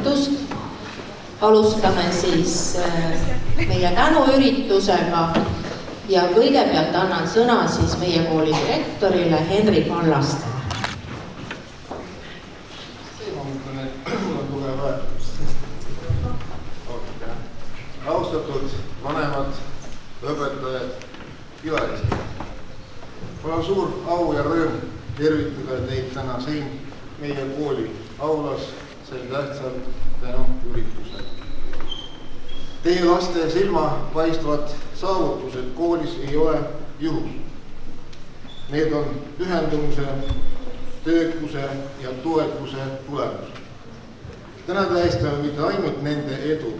toetust. Alustame siis meie tänuüritusega ja kõigepealt annan sõna siis meie kooli direktorile Henri Kallastele. Austatud vanemad, õpetajad, külalised. Mul on suur au ja rõõm tervitada teid täna siin meie kooli aulas sel tähtsal tänuüritusel. Teie laste silmapaistvad saavutused koolis ei ole juhus. Need on pühendumuse, töökuse ja toetuse tulemus. Täna tähistame mitte ainult nende edu,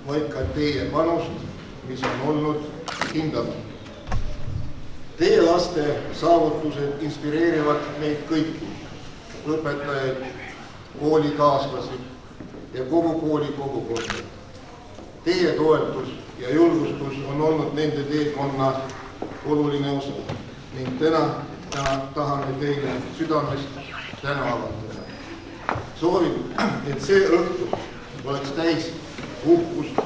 vaid ka teie panust, mis on olnud hindamatu. Teie laste saavutused inspireerivad meid kõiki, õpetajaid, koolikaaslasi ja kogu kooli kogukonda. Teie toetus ja julgustus on olnud nende teekonna oluline osa ning täna tahame teile südamest tänu avaldada. Soovin, et see õhtu oleks täis uhkust,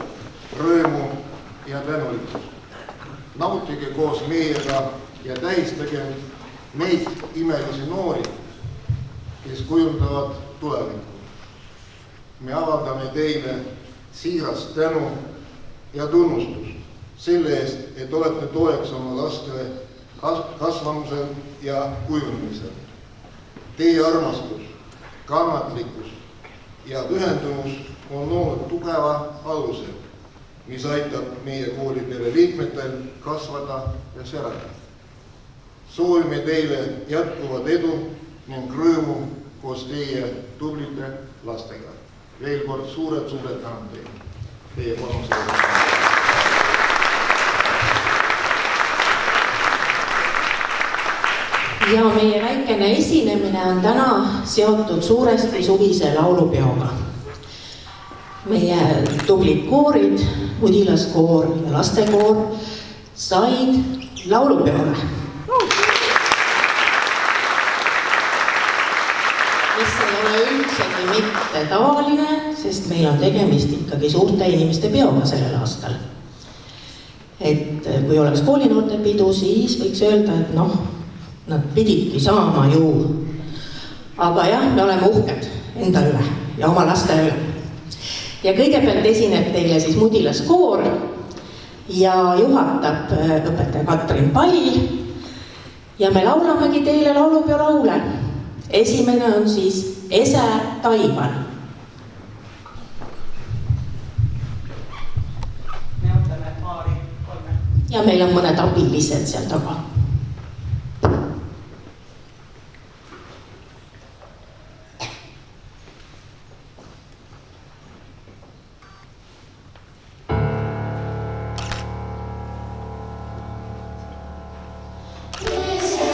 rõõmu ja tänulikkust. Nautige koos meiega ja tähistage neid imelisi noori, kes kujundavad tulevikku. Me avaldame teile siirast tänu ja tunnustust selle eest, et olete toeks oma laste kasvamisel ja kujunemisel. Teie armastus, kannatlikkus ja pühendumus on loonud tugeva aluse, mis aitab meie koolipere liikmetel kasvada ja särada. Soovime teile jätkuvat edu ning rõõmu koos teie tublide lastega. Veel kord suured tänud teie panusele. Ja meie väikene esinemine on täna seotud suuresti suvise laulupeoga. Meie tublid koorid, mudilaskoor ja lastekoor said laulupeole, mis ei ole üldsegi mitte tavaline, sest meil on tegemist ikkagi suurte inimeste peoga sellel aastal. Et kui oleks koolinoorte pidu, siis võiks öelda, et nad pididki saama ju. Aga jah, me oleme uhked enda üle ja oma laste üle. Ja kõigepealt esineb teile siis mudilaskoor ja juhatab õpetaja Katrin Pall ja me laulamegi teile laulupeo laule. Esimene on siis Ese taival. Me ootame paari, 3. Ja meil on mõned abilised seal taga. Ese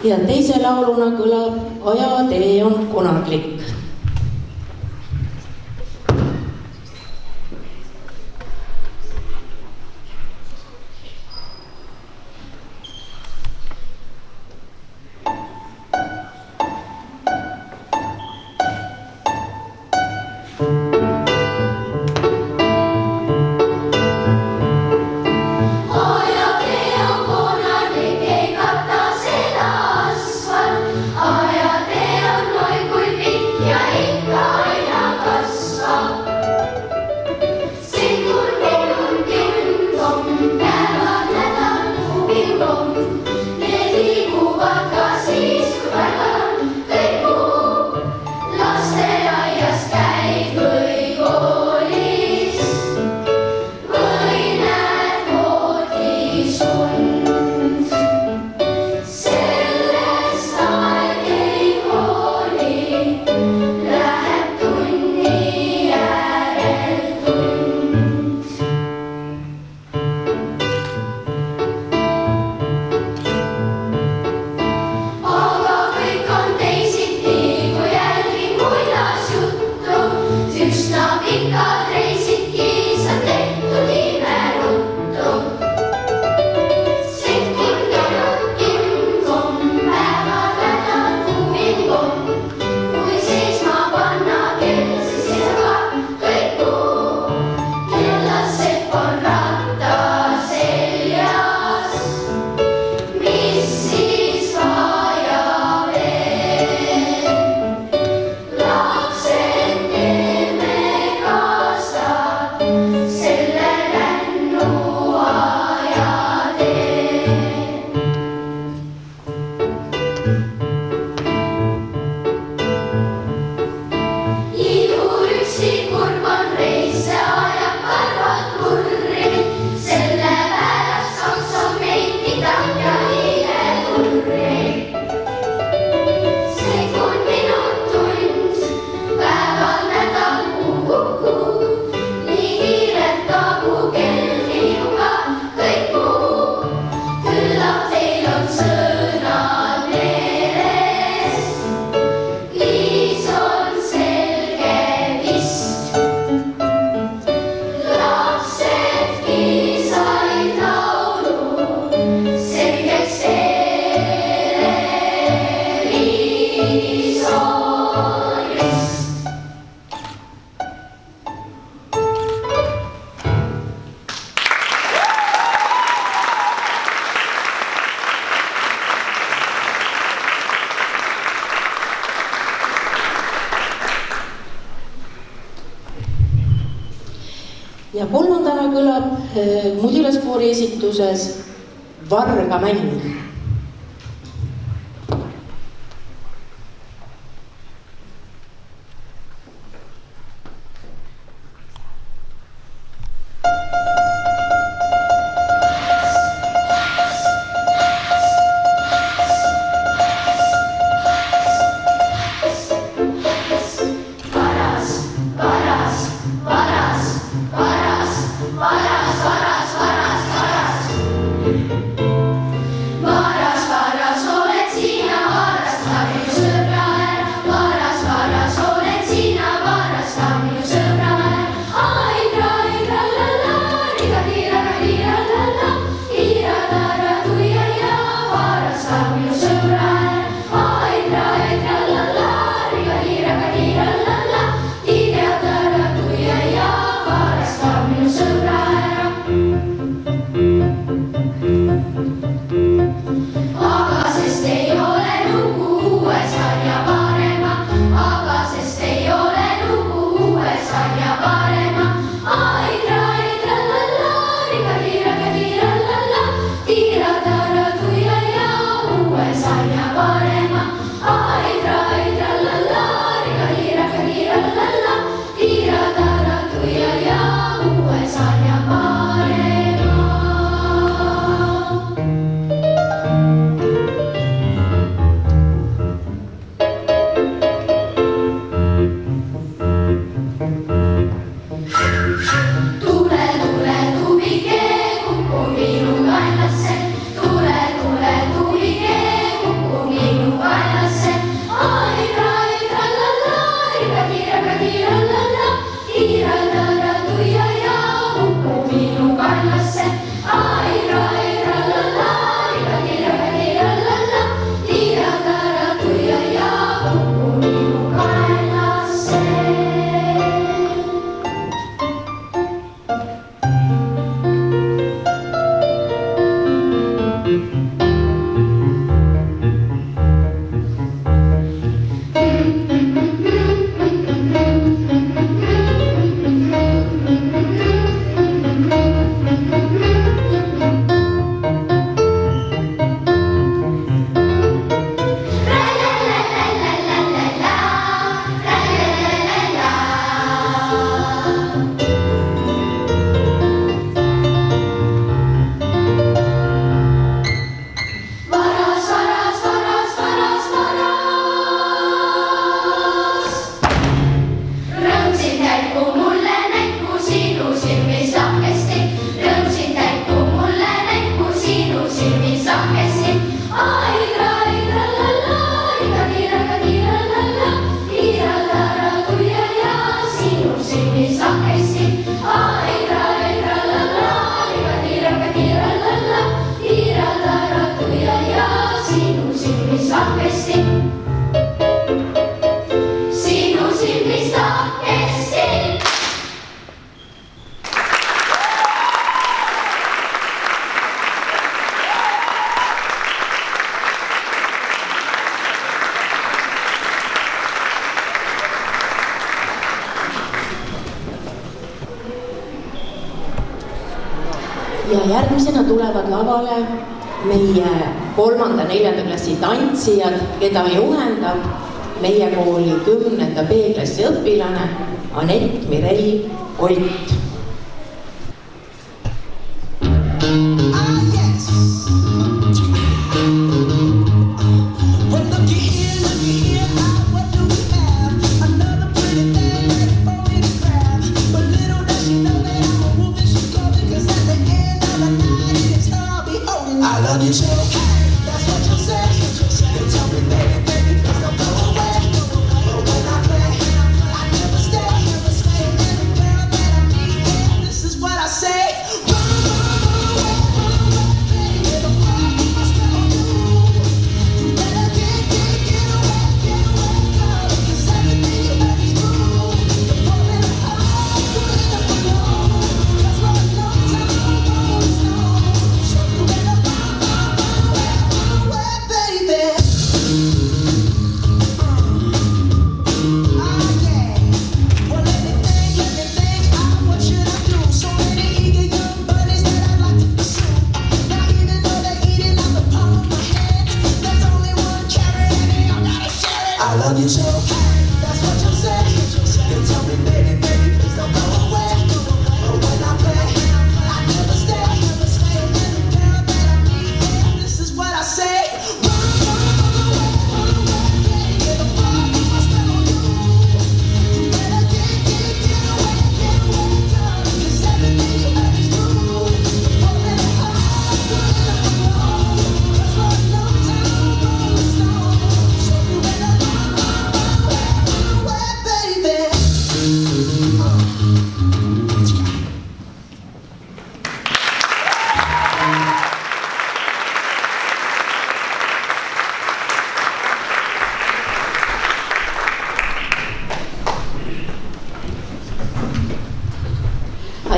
ja teise lauluna kõlab Ajatee on kunaglik. Ja kolmandana kõlab Mudilaskoori esituses Varga mäng. Tule, tule, tubike, kukku minu kaenlasse. Tule, tule, tubike, kukku minu Ja järgmisena tulevad lavale meie 3.-4. klassi tantsijad, keda juhendab meie kooli 10. B-klassi õpilane Anett Mirel Olt.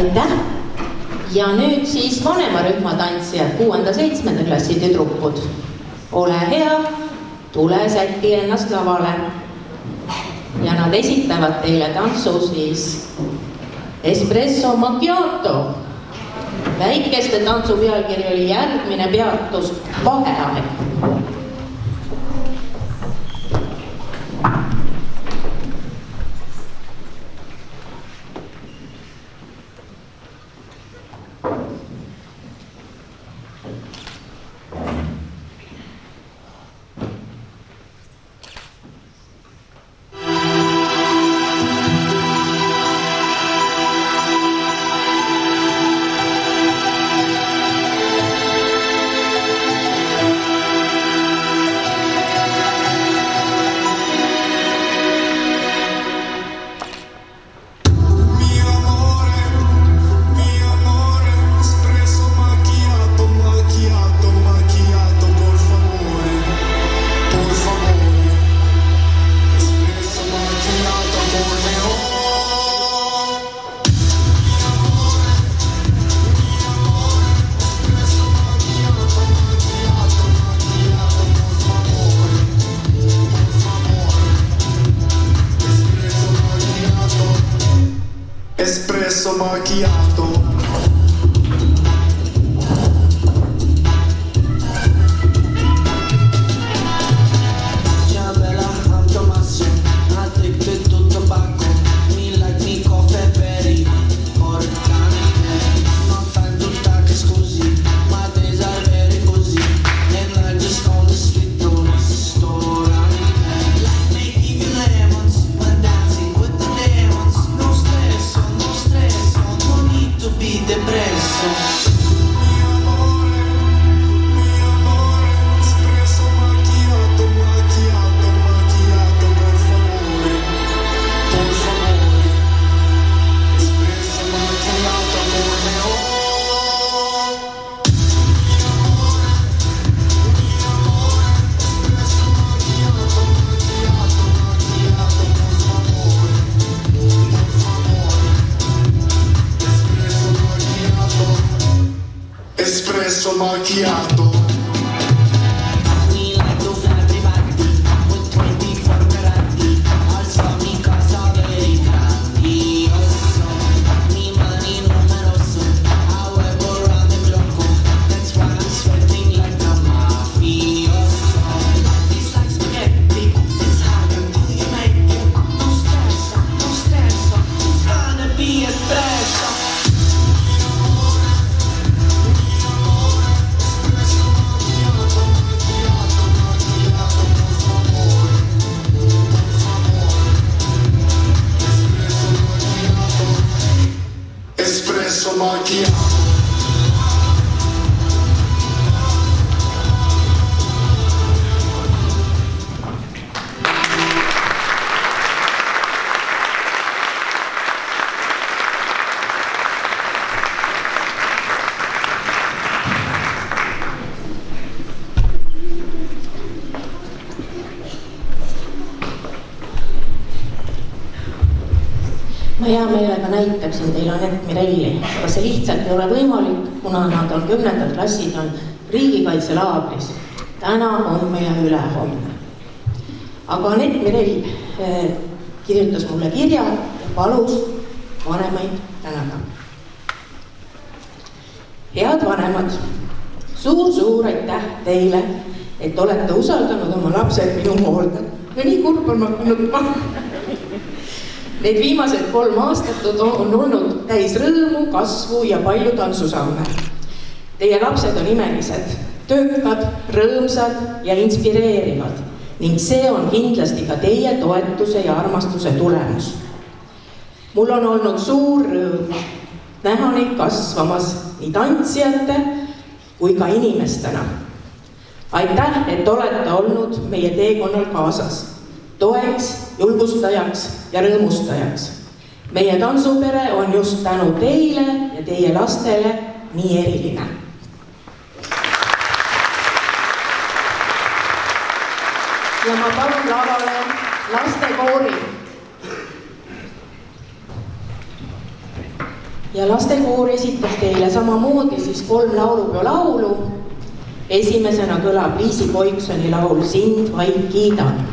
Aitäh! Ja nüüd siis vanemarühma tantsijad, 6.-7. klassi tüdrukud. Ole hea, tule säti ennast lavale. Ja nad esitavad teile tantsu siis Espresso Macchiato. Väikeste tantsu pealkiri oli järgmine peatus vaheaeg. Espresso macchiato. Ciao bella, I'm Tommaso. Addicted to tobacco. Me like me coffee berry. Organic. Non tanto tacche scusi, ma desalvere così. And I just on the street to restaurant. Like me give you lemons when dancing with the demons. No stress, no need to be depresso. Mi amore, espresso macchiato, macchiato, macchiato, por favore, espresso macchiato, amore, oh. Mi amore, espresso macchiato, macchiato, macchiato, por favore, espresso macchiato. Me like those everybody with 24 carati. Also mi casa very grandioso. Mi money numeroso. However, I'm macchiato. Ma hea meelega näitaksin teile Anett Mirelli, aga see lihtsalt ei ole võimalik, kuna nad on 10. klassid on riigikaitselaagris. Täna, homme ja ülehomne. Aga Anett Mirell kirjutas mulle kirja ja palus vanemaid tänada. Head vanemad, suur aitäh teile, et olete usaldanud oma lapsed minu hoolda. Ja nii kurb on ma kuulnud. Need viimased 3 aastat on olnud täis rõõmu, kasvu ja palju tantsusamme. Teie lapsed on imelised, töökad, rõõmsad ja inspireerivad ning see on kindlasti ka teie toetuse ja armastuse tulemus. Mul on olnud suur rõõm näha neid kasvamas nii tantsijate kui ka inimestena. Aitäh, et olete olnud meie teekonnal kaasas, toeks, julgustajaks ja rõõmustajaks. Meie tantsupere on just tänu teile ja teie lastele nii eriline. Ja ma palun lavale lastekoori. Ja lastekoor esitab teile samamoodi siis 3 laulupeo laulu. Esimesena kõlab Liisi Koiksoni laul Sind vaid kiidan.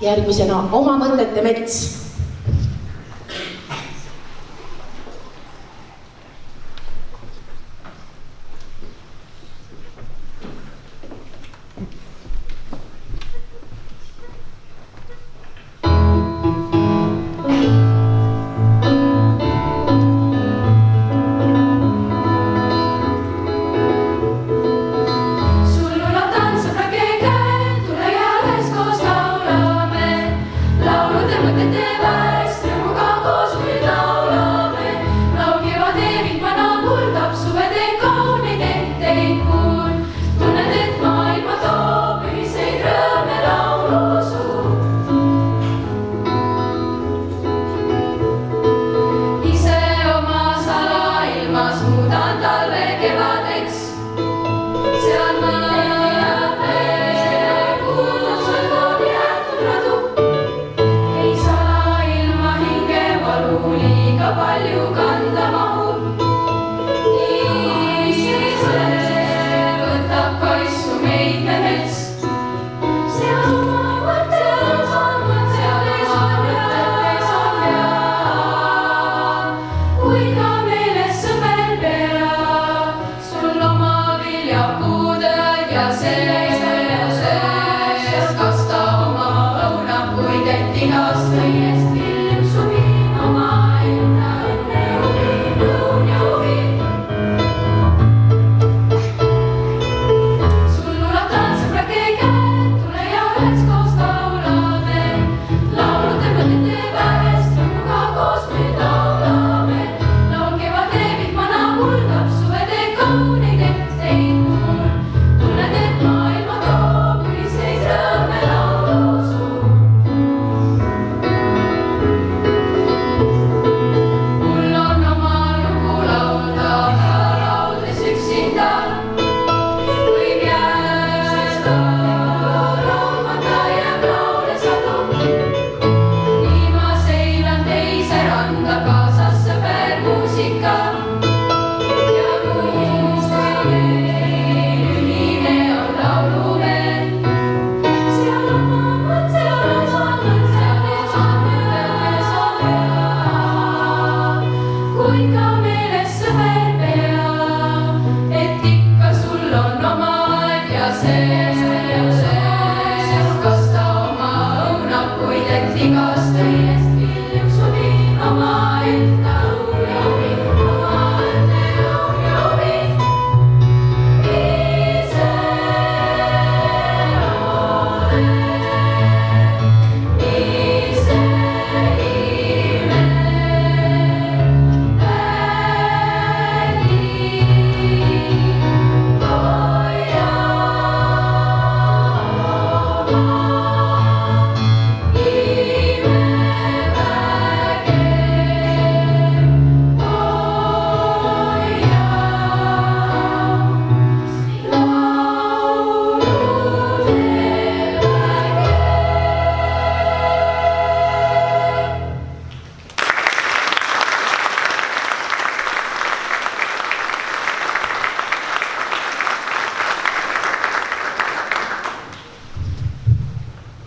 järgmisena Oma mõtete mets.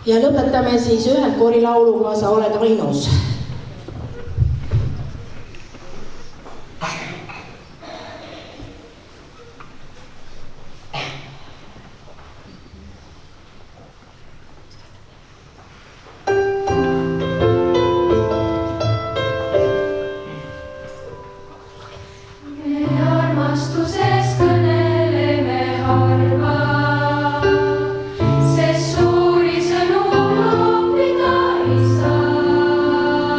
Ja lõpetame siis ühendkoorilauluga Sa oled ainus. Suuri sõnu loopida ei saa.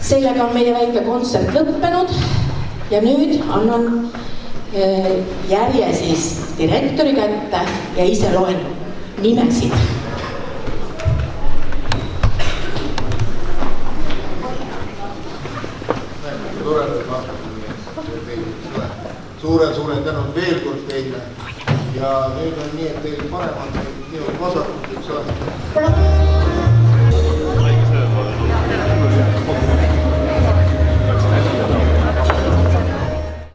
sellega on meie väike kontsert lõppenud ja nüüd annan järje siis direktori kätte ja ise loen nimesid. Suured tänud veel kord teile ja nüüd on nii, et teil paremat, nii vasakut, üks